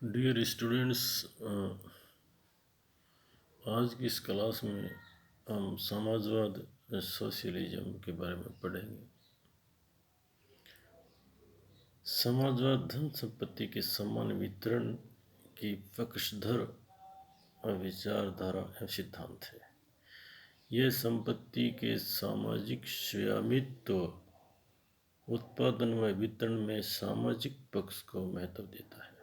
Dear students, आज की इस क्लास में हम समाजवाद सोशलिज्म के बारे में पढ़ेंगे। समाजवाद धन संपत्ति के समान वितरण की पक्षधर विचारधारा एवं सिद्धांत है। यह संपत्ति के सामाजिक स्वामित्व, उत्पादन व वितरण में सामाजिक पक्ष को महत्व देता है।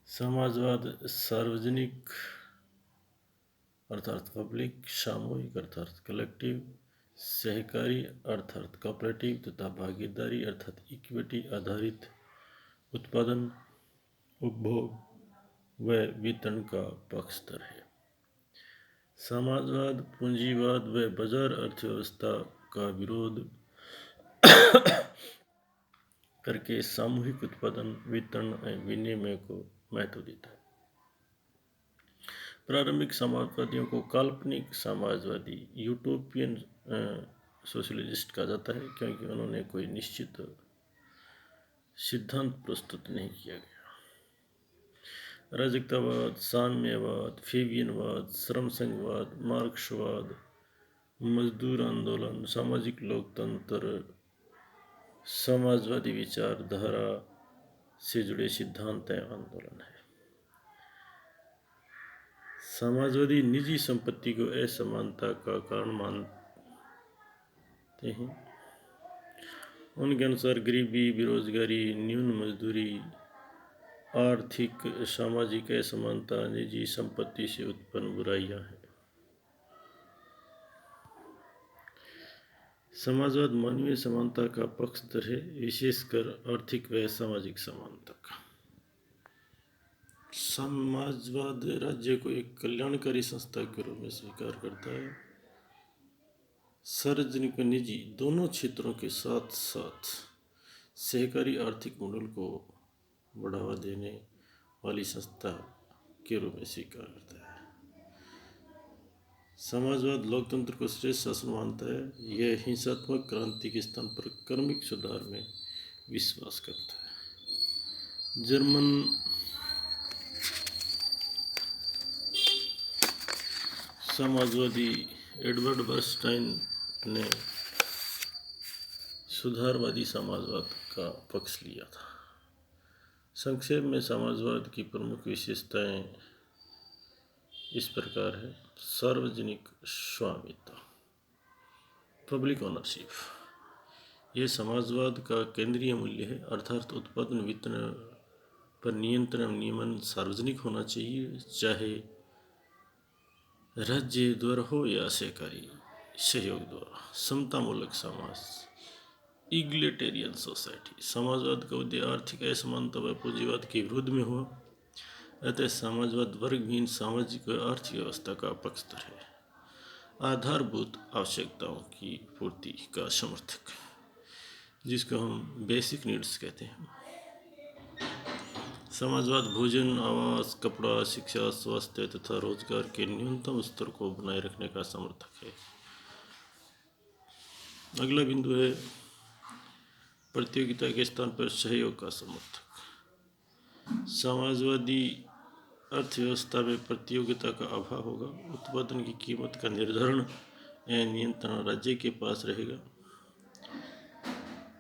समाजवाद सार्वजनिक अर्थात पब्लिक, सामूहिक अर्थात कलेक्टिव, सहकारी अर्थात कोऑपरेटिव तथा भागीदारी अर्थात इक्विटी आधारित उत्पादन, उपभोग व वितरण का पक्षधर है। समाजवाद पूंजीवाद व बाजार अर्थव्यवस्था का विरोध करके सामूहिक उत्पादन, वितरण और विनिमय को महत्व देता है। प्रारंभिक समाजवादियों को काल्पनिक समाजवादी यूटोपियन सोशलिस्ट कहा जाता है, क्योंकि उन्होंने कोई निश्चित सिद्धांत प्रस्तुत नहीं किया गया। राजकतावाद, साम्यवाद, फेबियनवाद, श्रम संघवाद, मार्क्सवाद, मजदूर आंदोलन, सामाजिक लोकतंत्र समाजवादी विचारधारा से जुड़े सिद्धांत एवं आंदोलन है। समाजवादी निजी संपत्ति को असमानता का कारण मानते हैं। उनके अनुसार गरीबी, बेरोजगारी, न्यून मजदूरी, आर्थिक सामाजिक असमानता निजी संपत्ति से उत्पन्न बुराइयां हैं। समाजवाद मानवीय समानता का पक्षधर है, विशेषकर आर्थिक व सामाजिक समानता का। समाजवाद राज्य को एक कल्याणकारी संस्था के रूप में स्वीकार करता है। सार्वजनिक व निजी दोनों क्षेत्रों के साथ साथ सहकारी आर्थिक मॉडल को बढ़ावा देने वाली संस्था के रूप में स्वीकार करता है। समाजवाद लोकतंत्र को श्रेष्ठ शासन मानता है। यह हिंसात्मक क्रांति के स्थान पर क्रमिक सुधार में विश्वास करता है। जर्मन समाजवादी एडवर्ड बर्नस्टाइन ने सुधारवादी समाजवाद का पक्ष लिया था। संक्षेप में समाजवाद की प्रमुख विशेषताएं इस प्रकार है। सार्वजनिक स्वामित्व, पब्लिक ओनरशिप, यह समाजवाद का केंद्रीय मूल्य है, अर्थात उत्पादन वितरण पर नियंत्रण नियमन सार्वजनिक होना चाहिए, चाहे राज्य द्वारा हो या सहकारी सहयोग द्वारा। समतामूलक समाज, इग्लिटेरियन सोसाइटी, समाजवाद का उद्देश्य आर्थिक असमानता व पूंजीवाद के विरुद्ध में हुआ, अतः समाजवाद वर्गहीन सामाजिक व आर्थिक व्यवस्था का पक्षधर है। आधारभूत आवश्यकताओं की पूर्ति का समर्थक, जिसको हम बेसिक नीड्स कहते हैं। समाजवाद भोजन, आवास, कपड़ा, शिक्षा, स्वास्थ्य तथा रोजगार के न्यूनतम स्तर को बनाए रखने का समर्थक है। अगला बिंदु है प्रतियोगिता के स्थान पर सहयोग का समर्थक। समाजवादी अर्थव्यवस्था में प्रतियोगिता का अभाव होगा, उत्पादन की कीमत का निर्धारण एवं नियंत्रण राज्य के पास रहेगा।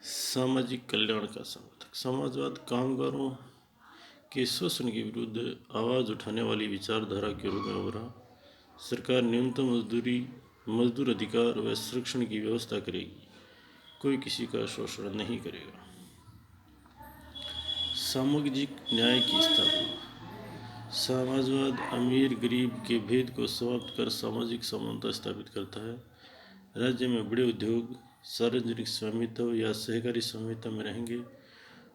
सामाजिक कल्याण का समर्थक, समाजवाद कामगारों के शोषण के विरुद्ध आवाज़ उठाने वाली विचारधारा के रूप में उभरा। सरकार न्यूनतम मजदूर अधिकार व संरक्षण की व्यवस्था करेगी, कोई किसी का शोषण नहीं करेगा। सामाजिक न्याय की स्थापना, समाजवाद अमीर गरीब के भेद को समाप्त कर सामाजिक समानता स्थापित करता है। राज्य में बड़े उद्योग सार्वजनिक स्वामित्व या सहकारी स्वामित्व में रहेंगे।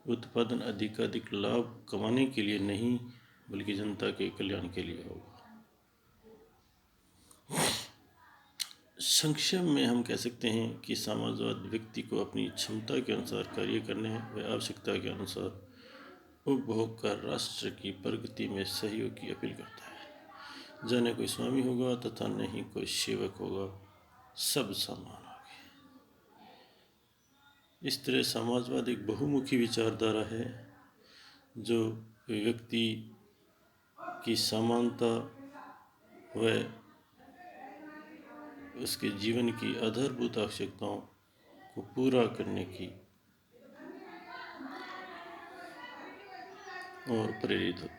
उत्पादन अधिकाधिक लाभ कमाने के लिए नहीं, बल्कि जनता के कल्याण के लिए होगा। संक्षेप में हम कह सकते हैं कि समाजवाद व्यक्ति को अपनी क्षमता के अनुसार कार्य करने व आवश्यकता के अनुसार उपभोग कर राष्ट्र की प्रगति में सहयोग की अपील करता है। जहाँ न कोई स्वामी होगा तथा न ही कोई सेवक होगा, सब समान होंगे। इस तरह समाजवाद एक बहुमुखी विचारधारा है, जो व्यक्ति की समानता व उसके जीवन की आधारभूत आवश्यकताओं को पूरा करने की और प्रेरित होती है।